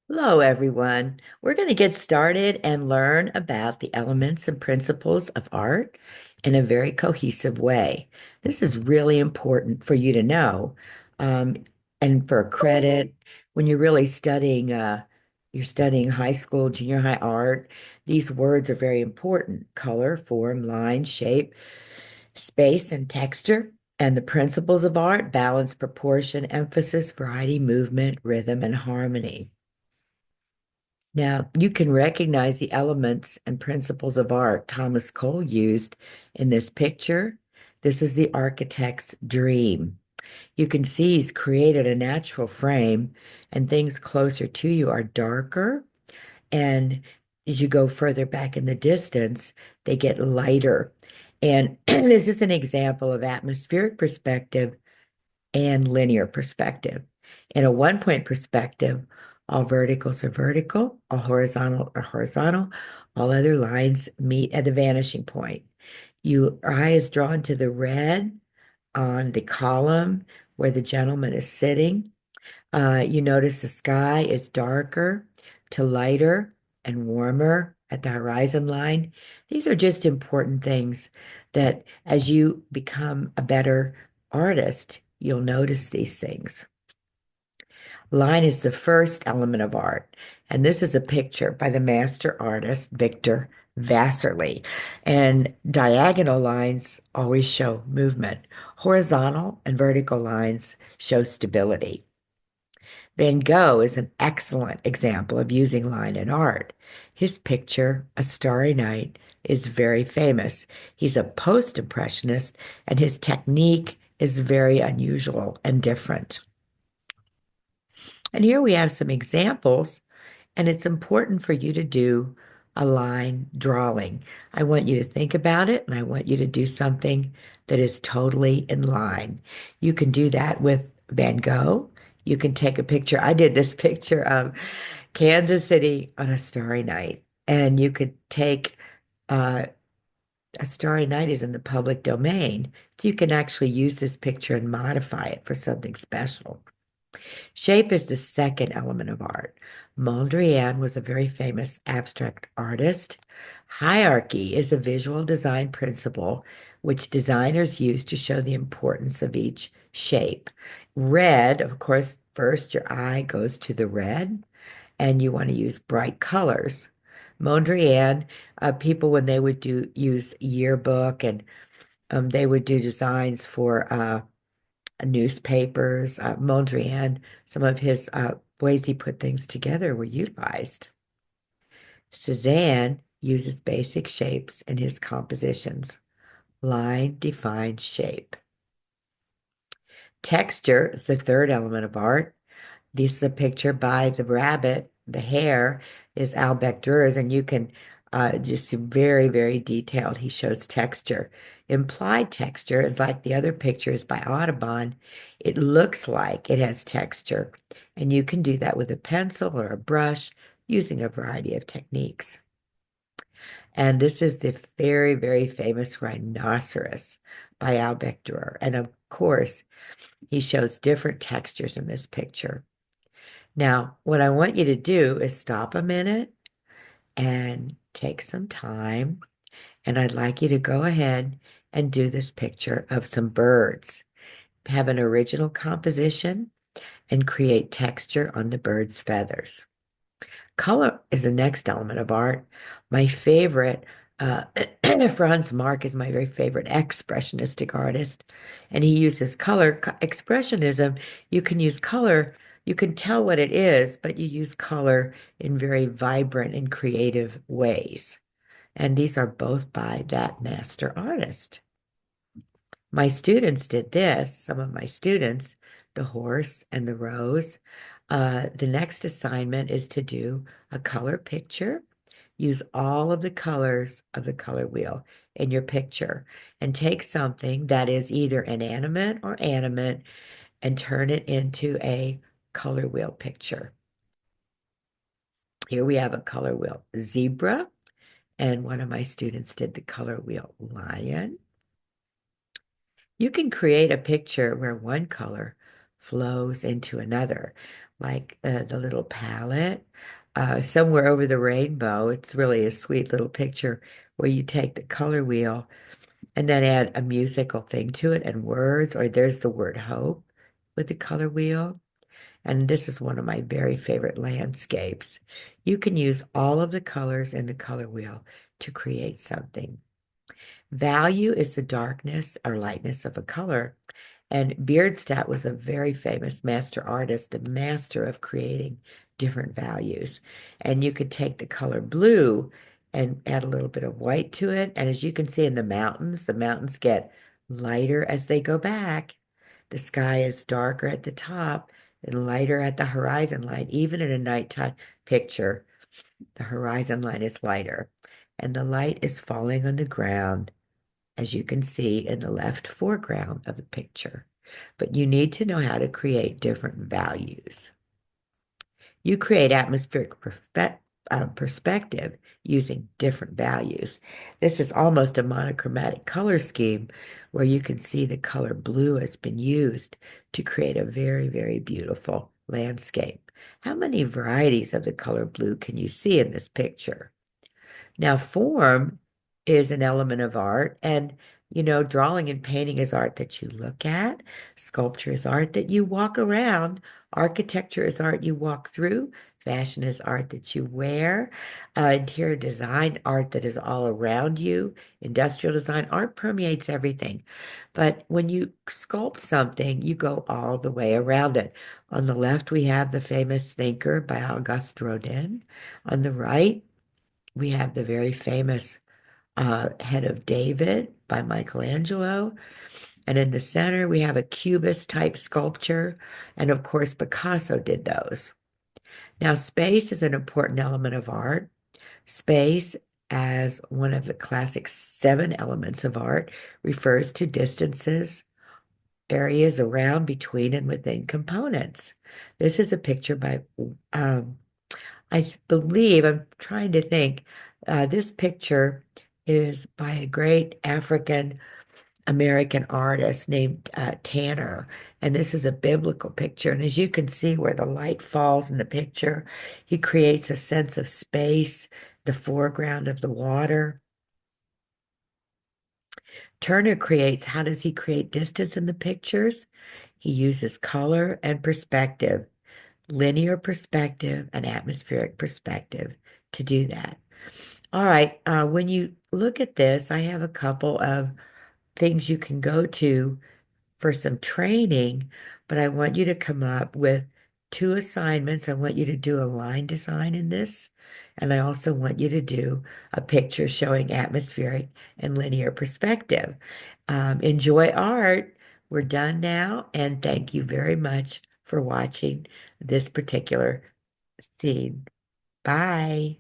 Hello, everyone. We're going to get started and learn about the elements and principles of art in a very cohesive way. This is really important for you to know. Um, and for credit, when you're really studying, you're studying high school, junior high art, these words are very important. Color, form, line, shape, space, and texture. And the principles of art, balance, proportion, emphasis, variety, movement, rhythm, and harmony. Now, you can recognize the elements and principles of art Thomas Cole used in this picture. This is the architect's dream. You can see he's created a natural frame, and things closer to you are darker. And as you go further back in the distance, they get lighter. And this is an example of atmospheric perspective and linear perspective. In a one-point perspective, all verticals are vertical, all horizontal are horizontal, all other lines meet at the vanishing point. Your eye is drawn to the red on the column where the gentleman is sitting. You notice the sky is darker to lighter and warmer at the horizon line. These are just important things that as you become a better artist, you'll notice these things. Line is the first element of art, and this is a picture by the master artist Victor Vasarely. And diagonal lines always show movement. Horizontal and vertical lines show stability. Van Gogh is an excellent example of using line in art. His picture, A Starry Night, is very famous. He's a post-impressionist, and his technique is very unusual and different. And here we have some examples, and it's important for you to do a line drawing. I want you to think about it, and I want you to do something that is totally in line. You can do that with Van Gogh. You can take a picture. I did this picture of Kansas City on a starry night, and you could take a starry night is in the public domain, so you can actually use this picture and modify it for something special. Shape is the second element of art. Mondrian was a very famous abstract artist. Hierarchy is a visual design principle which designers use to show the importance of each shape. Red, of course, first your eye goes to the red, and you want to use bright colors. Mondrian, people when they would do use yearbook and they would do designs for newspapers, Mondrian, some of his ways he put things together were utilized. Cézanne uses basic shapes in his compositions. Line defines shape. Texture is the third element of art. This is a picture by the rabbit. The hair is Albrecht Dürer, and you can just see very, very detailed. He shows texture. Implied texture is like the other pictures by Audubon. It looks like it has texture, and you can do that with a pencil or a brush using a variety of techniques. And this is the very, very famous rhinoceros by Albrecht Dürer. And of course, he shows different textures in this picture. Now, what I want you to do is stop a minute and take some time. And I'd like you to go ahead and do this picture of some birds. Have an original composition and create texture on the bird's feathers. Color is the next element of art. My favorite, uh, Franz Marc is my very favorite expressionistic artist, and he uses color. Expressionism, you can use color, you can tell what it is, but you use color in very vibrant and creative ways. And these are both by that master artist. My students did this, some of my students, the horse and the rose. The next assignment is to do a color picture. Use all of the colors of the color wheel in your picture and take something that is either inanimate or animate and turn it into a color wheel picture. Here we have a color wheel zebra, and one of my students did the color wheel lion. You can create a picture where one color flows into another, like the little palette. Somewhere over the rainbow, it's really a sweet little picture where you take the color wheel and then add a musical thing to it and words, or there's the word hope with the color wheel. And this is one of my very favorite landscapes. You can use all of the colors in the color wheel to create something. Value is the darkness or lightness of a color. And Bierstadt was a very famous master artist, the master of creating different values. And you could take the color blue and add a little bit of white to it. And as you can see in the mountains get lighter as they go back. The sky is darker at the top and lighter at the horizon line. Even in a nighttime picture, the horizon line is lighter. And the light is falling on the ground, as you can see in the left foreground of the picture. But you need to know how to create different values. You create atmospheric perspective using different values. This is almost a monochromatic color scheme where you can see the color blue has been used to create a very, very beautiful landscape. How many varieties of the color blue can you see in this picture? Now, form is an element of art, and drawing and painting is art that you look at. Sculpture is art that you walk around. Architecture is art you walk through. Fashion is art that you wear. Interior design, art that is all around you. Industrial design, art permeates everything. But when you sculpt something, you go all the way around it. On the left, we have the famous Thinker by Auguste Rodin. On the right, we have the very famous Head of David by Michelangelo. And in the center, we have a Cubist type sculpture. And of course, Picasso did those. Now, space is an important element of art. Space, as one of the classic seven elements of art, refers to distances, areas around, between, and within components. This is a picture by I believe, I'm trying to think, this picture is by a great African American artist named Tanner. And this is a biblical picture. And as you can see where the light falls in the picture, he creates a sense of space, the foreground of the water. Turner creates, how does he create distance in the pictures? He uses color and perspective, linear perspective and atmospheric perspective to do that. All right, when you look at this, I have a couple of things you can go to for some training, but I want you to come up with two assignments. I want you to do a line design in this, and I also want you to do a picture showing atmospheric and linear perspective. Enjoy art. We're done now, and thank you very much for watching this particular scene. Bye.